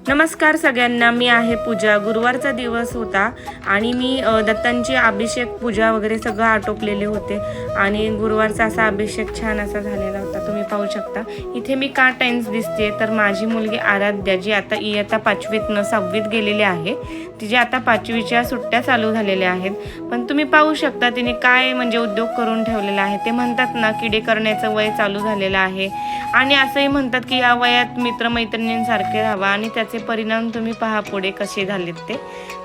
नमस्कार सगळ्यांना, मी आहे पूजा। गुरुवारचा दिवस होता आणि मी दत्तांची अभिषेक पूजा वगैरे सगळं आटोपलेले होते आणि गुरुवारचा असा अभिषेक छान असा झालेला होता। तुम्ही पाहू शकता इथे मी का टेन्स दिसते तर माझी मुलगी आराध्या जी आता इयत्ता 5वीत न 6वीत गेलेली आहे, तिचे आता 5वीच्या सुट्ट्या चालू झालेल्या आहेत। पण तुम्ही पाहू शकता तिने काय म्हणजे उद्योग करून ठेवलेला आहे। ते म्हणतात ना किडे करण्याचं वय चालू झालेलं आहे आणि असंही म्हणतात की या वयात मित्रमैत्रिणींसारखे राहावा आणि त्याचे परिणाम तुम्ही पहा पुढे कसे झालेत। ते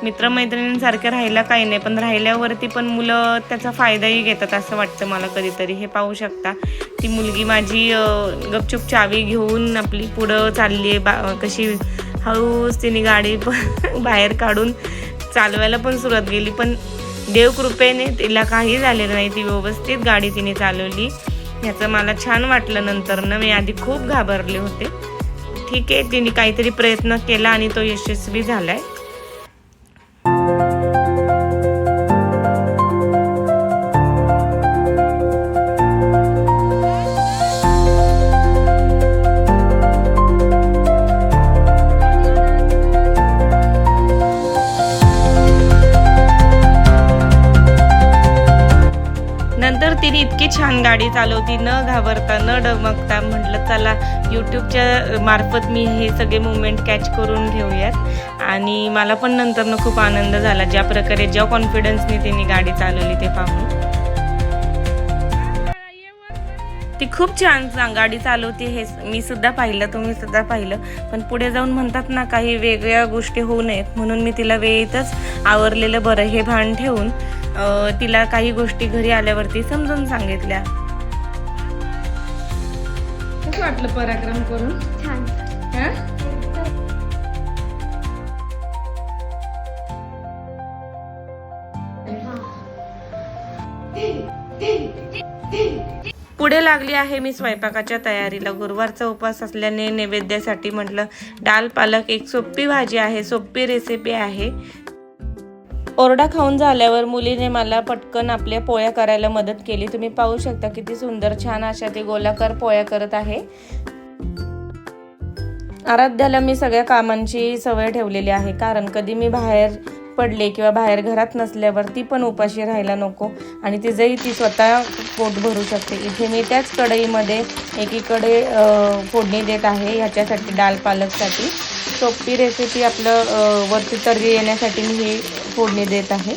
मित्रमैत्रिणींसारखे राहायला काही नाही, पण राहिल्यावरती पण मुलं त्याचा फायदाही घेतात असं वाटतं मला कधीतरी। हे पाहू शकता ती मुलगी माझी गपचूप चावी घेऊन आपली पुढं चालली आहे, कशी हळूच तिने गाडी बाहेर काढून चालवायला पण सुरुवात केली। पण देवकृपेने तिला काही झालेलं नाही, ती व्यवस्थित गाडी तिने चालवली। ह्याचं मला छान वाटलं। नंतर ना मी आधी खूप घाबरले होते। ठीक आहे, तिने काहीतरी प्रयत्न केला आणि तो यशस्वी झालाय। नंतर तिने इतकी छान गाडी चालवती, न घाबरता न डगमगता। म्हटलं चला यूट्यूबच्या मार्फत मी हे सगळे मुवमेंट कॅच करून घेऊयात आणि मला पण नंतर खूप आनंद झाला ज्या प्रकारे ज्या कॉन्फिडन्सने तिने गाडी चालवली ते पाहून। ती खूप छान गाडी चालवते हे मी सुद्धा पाहिलं, तुम्ही सुद्धा पाहिलं। पण पुढे जाऊन म्हणतात ना काही वेगळ्या गोष्टी होऊ नयेत म्हणून मी तिला वेळेतच आवरलेलं बरं हे भान ठेवून तिला काही गोष्टी घरी आल्यावरती समजून सांगितल्या। कसं वाटलं पराक्रम करून? छान। पुढे लागली आहे मी स्वयंपाकाच्या तयारीला। गुरुवारचा उपवास असल्याने नैवेद्यासाठी म्हटलं डाल पालक एक सोपी भाजी आहे, सोपी रेसिपी आहे। ओरडा खाऊन झाल्यावर मुलीने मला पटकन आपल्या पोळ्या करायला मदत केली। तुम्ही पाहू शकता किती सुंदर छान अशा ते गोलाकार पोळ्या करत आहे। आराध्याला मी सगळ्या कामांची सवय ठेवलेली आहे, कारण कधी मी बाहेर पडले किंवा बाहेर घरात नसल्यावर ती पण उपाशी राहायला नको आणि तिचंही ती स्वतः पोट भरू शकते। इथे मी त्याच कढईमध्ये एकीकडे फोडणी देत आहे ह्याच्यासाठी डाल पालकसाठी। सोपी रेसिपी आपलं वरती तर्री येण्यासाठी मी ही फोडणी देत आहे।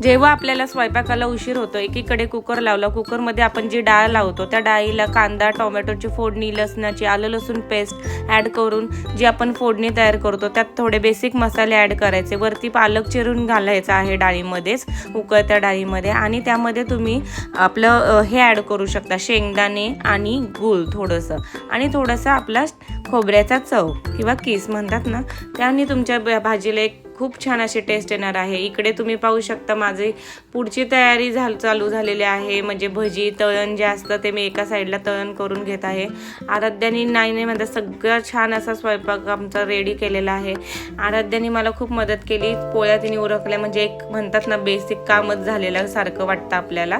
जेव्हा आपल्याला स्वयंपाकाला उशीर होतो एकीकडे कुकर लावला, कुकरमध्ये आपण जी डाळ लावतो त्या डाळीला कांदा टोमॅटोची फोडणी, लसणाची आलं लसूण पेस्ट ॲड करून जी आपण फोडणी तयार करतो त्यात थोडे बेसिक मसाले ॲड करायचे। वरती पालक चिरून घालायचा आहे डाळीमध्येच, उकळत्या डाळीमध्ये, आणि त्यामध्ये तुम्ही आपलं हे ॲड करू शकता शेंगदाणे आणि गूळ थोडंसं आणि थोडंसं आपला खोबऱ्याचा चव किंवा किस म्हणतात ना, त्याने तुमच्या भाजीला एक खूप छान अशी टेस्ट येणार आहे। इकडे तुम्ही पाहू शकता माझी पुढची तयारी चालू झालेली आहे, म्हणजे भजी तळण जे असतं ते मी एका साईडला तळण करून घेत आहे। आराध्याने नाही मध्ये सगळं छान असा स्वयंपाक आमचा रेडी केलेला आहे। आराध्याने मला खूप मदत केली, पोळ्या तिने उरकल्या, म्हणजे एक म्हणतात ना बेसिक कामच झालेलं सारखं वाटतं आपल्याला।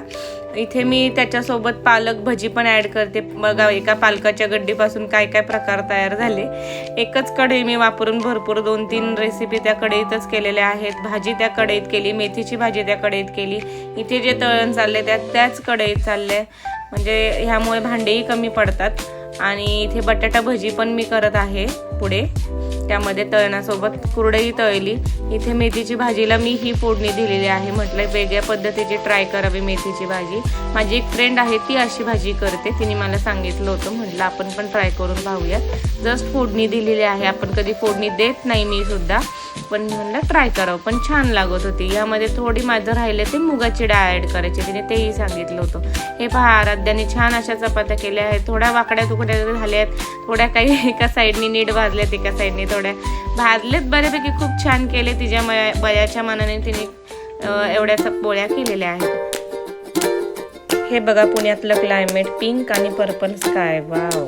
इथे मी त्याच्यासोबत पालक भजी पण ॲड करते। बघा एका पालकाच्या गड्डीपासून काय काय प्रकार तयार झाले। एकच कढई मी वापरून भरपूर 2-3 रेसिपी त्या कढईतच केलेल्या आहेत। भाजी त्या कढईत केली, मेथीची भाजी त्या कढईत केली, इथे जे तळण चालले त्याच कढईत चालले, म्हणजे ह्यामुळे भांडेही कमी पडतात। आणि इथे बटाटा भजी पण मी करत आहे पुढे, त्यामध्ये तळणासोबत कुरडई तळली। इथे मेथीची भाजीला मी ही फोडणी दिलेली आहे, म्हटलं वेगळ्या पद्धतीची ट्राय करावी मेथीची भाजी। माझी एक फ्रेंड आहे ती अशी भाजी करते, तिने मला सांगितलं होतं, म्हटलं आपण पण ट्राय करून पाहूयात। जस्ट फोडणी दिलेली आहे, आपण कधी फोडणी देत नाही मी सुद्धा, पण म्हणलं ट्राय करावं, पण छान लागत होती। यामध्ये थोडी माझं राहिले ते मुगाची डाळ ॲड करायची, तिने तेही सांगितलं होतं। हे पहा आराध्याने छान अशा चपात्या केल्या आहेत, थोड्या वाकड्या तुकड्या झाल्या आहेत, थोड्या काही एका साईडनी नीट भाजल्यात, एका साईडनी थोड्या भाजलेत, बऱ्यापैकी खूप छान केले। तिच्या वयाच्या मानाने तिने एवढ्याच पोळ्या केलेल्या आहेत। हे बघा पुण्यातलं क्लायमेट, पिंक आणि पर्पल स्काय, वाव।